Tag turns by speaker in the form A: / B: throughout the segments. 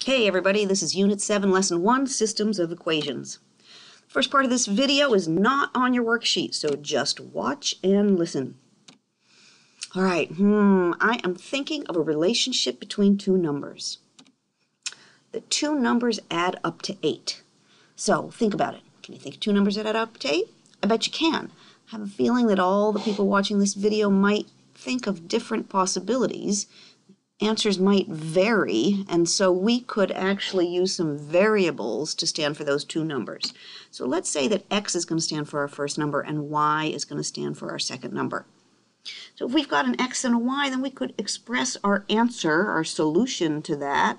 A: Hey everybody, this is Unit 7, Lesson 1, Systems of Equations. The first part of this video is not on your worksheet, so just watch and listen. All right, I am thinking of a relationship between two numbers. The two numbers add up to 8. So think about it. Can you think of two numbers that add up to 8? I bet you can. I have a feeling that all the people watching this video might think of different possibilities. Answers might vary, and so we could actually use some variables to stand for those two numbers. So let's say that x is going to stand for our first number and y is going to stand for our second number. So if we've got an x and a y, then we could express our answer, our solution to that,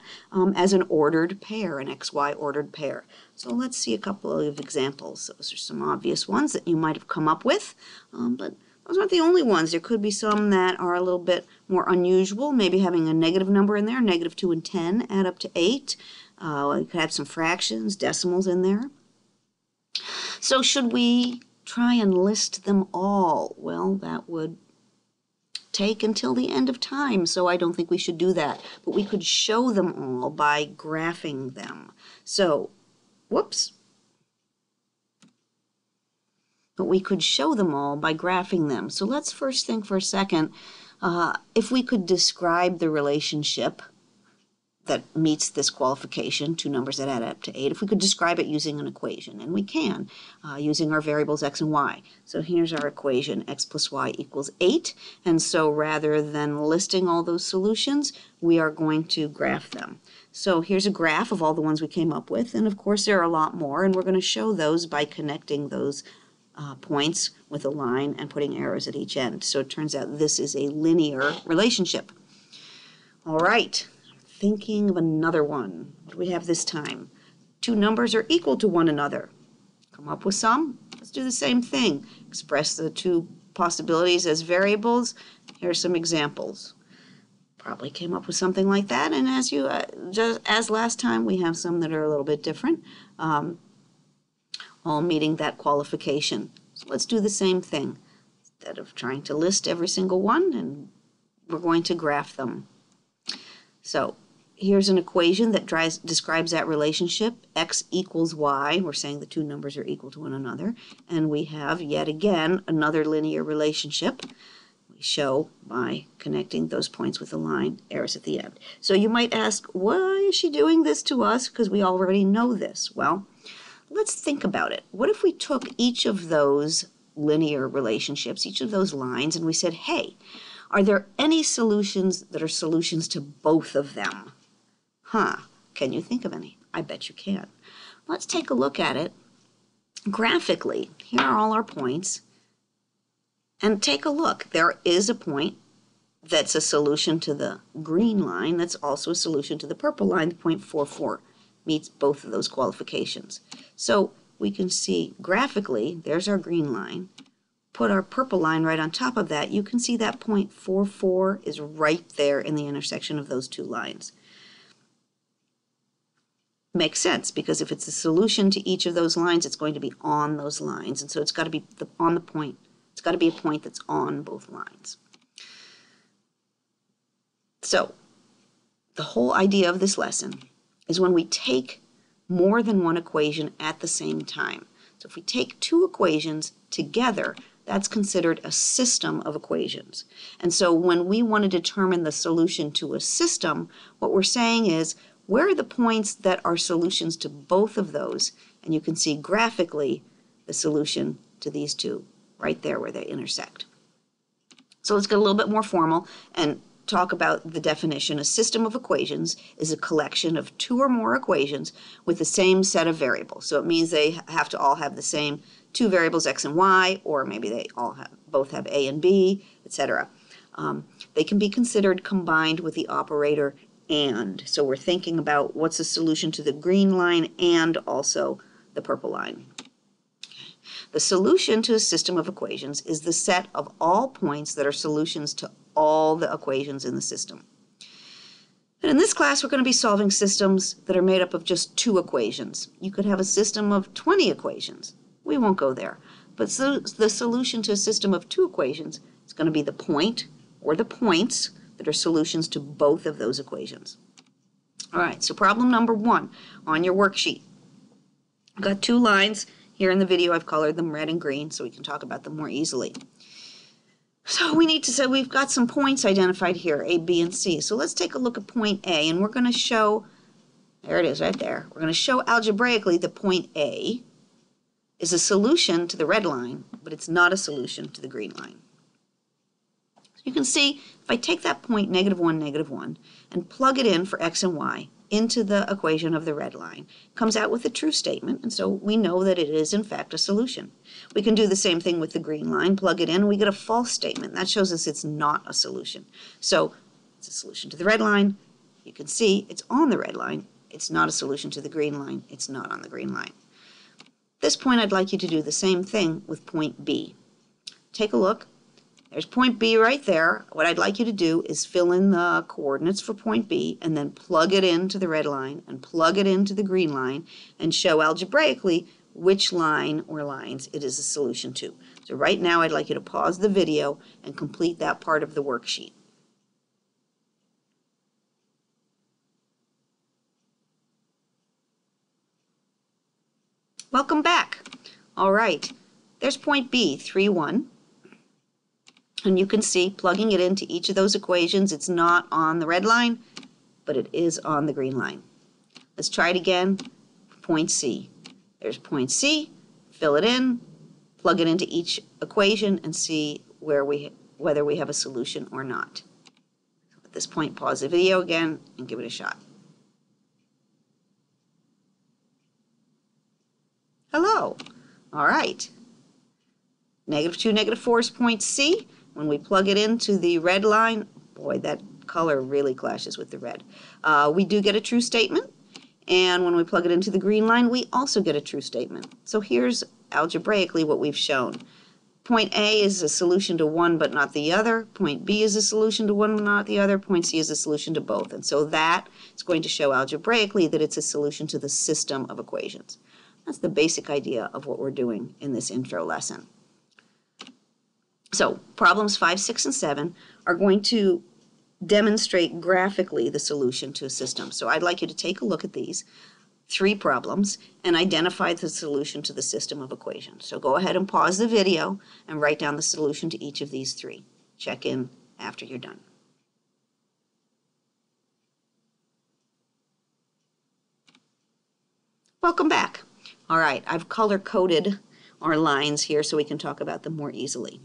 A: as an ordered pair, an xy ordered pair. So let's see a couple of examples. Those are some obvious ones that you might have come up with, but those aren't the only ones. There could be some that are a little bit more unusual, maybe having a negative number in there. Negative 2 and 10 add up to 8. You could have some fractions, decimals in there. So should we try and list them all? Well, that would take until the end of time, so I don't think we should do that. But we could show them all by graphing them. So, whoops. But we could show them all by graphing them. So let's first think for a second, if we could describe the relationship that meets this qualification, two numbers that add up to 8, if we could describe it using an equation, and we can, using our variables x and y. So here's our equation, x plus y equals 8, and so rather than listing all those solutions, we are going to graph them. So here's a graph of all the ones we came up with, and of course there are a lot more, and we're going to show those by connecting those points with a line and putting arrows at each end. So it turns out this is a linear relationship. All right, thinking of another one. What do we have this time? Two numbers are equal to one another. Come up with some? Let's do the same thing. Express the two possibilities as variables. Here are some examples. Probably came up with something like that, and as you just as last time, we have some that are a little bit different. All meeting that qualification. So let's do the same thing. Instead of trying to list every single one, and we're going to graph them. So here's an equation that describes that relationship. X equals y. We're saying the two numbers are equal to one another. And we have, yet again, another linear relationship. We show by connecting those points with a line, arrows at the end. So you might ask, why is she doing this to us? Because we already know this. Well, let's think about it. What if we took each of those linear relationships, each of those lines, and we said, hey, are there any solutions that are solutions to both of them? Can you think of any? I bet you can. Let's take a look at it graphically. Here are all our points. And take a look. There is a point that's a solution to the green line that's also a solution to the purple line, the point 4, 4. Meets both of those qualifications. So we can see graphically, there's our green line. Put our purple line right on top of that. You can see that point 4, 4 is right there in the intersection of those two lines. Makes sense, because if it's a solution to each of those lines, it's going to be on those lines. And so it's got to be on the point. It's got to be a point that's on both lines. So the whole idea of this lesson is when we take more than one equation at the same time. So if we take two equations together, that's considered a system of equations. And so when we want to determine the solution to a system, what we're saying is, where are the points that are solutions to both of those? And you can see graphically the solution to these two right there where they intersect. So let's get a little bit more formal and talk about the definition. A system of equations is a collection of two or more equations with the same set of variables. So it means they have to all have the same two variables, x and y, or maybe they all both have a and b, etc. They can be considered combined with the operator and. So we're thinking about what's the solution to the green line and also the purple line. The solution to a system of equations is the set of all points that are solutions to all the equations in the system. And in this class, we're going to be solving systems that are made up of just two equations. You could have a system of 20 equations. We won't go there. But so the solution to a system of two equations is going to be the point or the points that are solutions to both of those equations. All right, so problem number 1 on your worksheet. I've got 2 lines here in the video. I've colored them red and green so we can talk about them more easily. So we need to say we've got some points identified here, A, B, and C. So let's take a look at point A, and we're going to show, there it is right there, we're going to show algebraically that point A is a solution to the red line, but it's not a solution to the green line. So you can see if I take that point -1, -1, and plug it in for x and y into the equation of the red line, it comes out with a true statement, and so we know that it is in fact a solution. We can do the same thing with the green line, plug it in, and we get a false statement. That shows us it's not a solution. So it's a solution to the red line. You can see it's on the red line. It's not a solution to the green line. It's not on the green line. At this point, I'd like you to do the same thing with point B. Take a look. There's point B right there. What I'd like you to do is fill in the coordinates for point B and then plug it into the red line and plug it into the green line and show algebraically which line or lines it is a solution to. So right now I'd like you to pause the video and complete that part of the worksheet. Welcome back. All right, there's point B, 3, 1. And you can see, plugging it into each of those equations, it's not on the red line, but it is on the green line. Let's try it again. Point C. There's point C. Fill it in, plug it into each equation, and see whether we have a solution or not. At this point, pause the video again and give it a shot. Hello. All right. -2, -4 is point C. When we plug it into the red line, boy, that color really clashes with the red. We do get a true statement, and when we plug it into the green line, we also get a true statement. So here's algebraically what we've shown. Point A is a solution to one but not the other. Point B is a solution to one but not the other. Point C is a solution to both. And so that is going to show algebraically that it's a solution to the system of equations. That's the basic idea of what we're doing in this intro lesson. So problems 5, 6, and 7 are going to demonstrate graphically the solution to a system. So I'd like you to take a look at these 3 problems and identify the solution to the system of equations. So go ahead and pause the video and write down the solution to each of these 3. Check in after you're done. Welcome back. All right, I've color-coded our lines here so we can talk about them more easily.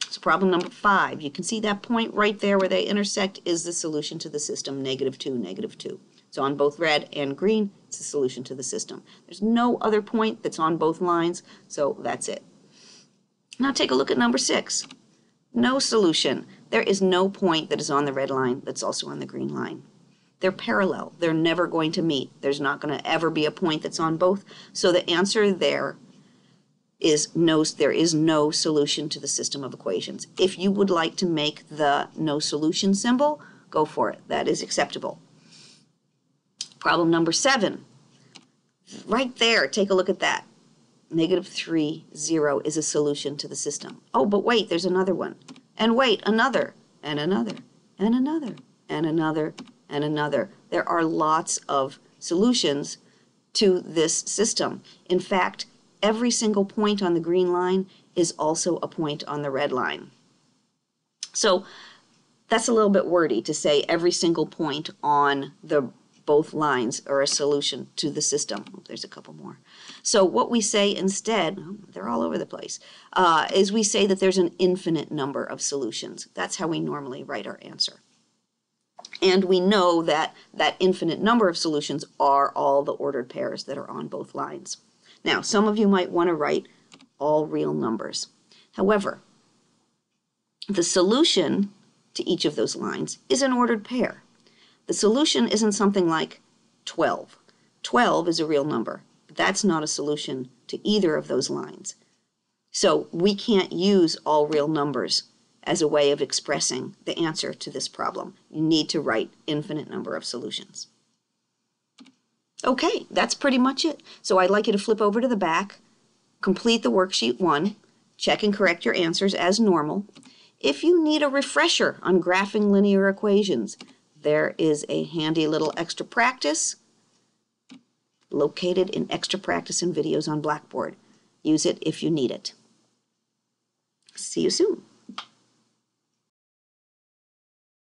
A: So problem number 5, you can see that point right there where they intersect is the solution to the system, -2, -2. So on both red and green, it's the solution to the system. There's no other point that's on both lines, so that's it. Now take a look at number 6. No solution. There is no point that is on the red line that's also on the green line. They're parallel. They're never going to meet. There's not going to ever be a point that's on both. So the answer there is no, there is no solution to the system of equations. If you would like to make the no solution symbol, go for it. That is acceptable. Problem number 7. Right there, take a look at that. -3, 0 is a solution to the system. Oh, but wait, there's another one. And wait, another, and another, and another, and another, and another. There are lots of solutions to this system. In fact, every single point on the green line is also a point on the red line. So that's a little bit wordy to say every single point on both lines are a solution to the system. Oh, there's a couple more. So what we say instead, they're all over the place, is we say that there's an infinite number of solutions. That's how we normally write our answer. And we know that that infinite number of solutions are all the ordered pairs that are on both lines. Now, some of you might want to write all real numbers. However, the solution to each of those lines is an ordered pair. The solution isn't something like 12. 12 is a real number, but that's not a solution to either of those lines. So we can't use all real numbers as a way of expressing the answer to this problem. You need to write infinite number of solutions. Okay, that's pretty much it. So I'd like you to flip over to the back, complete the worksheet 1, check and correct your answers as normal. If you need a refresher on graphing linear equations, There is a handy little extra practice located in extra practice and videos on Blackboard. Use it if you need it. See you soon.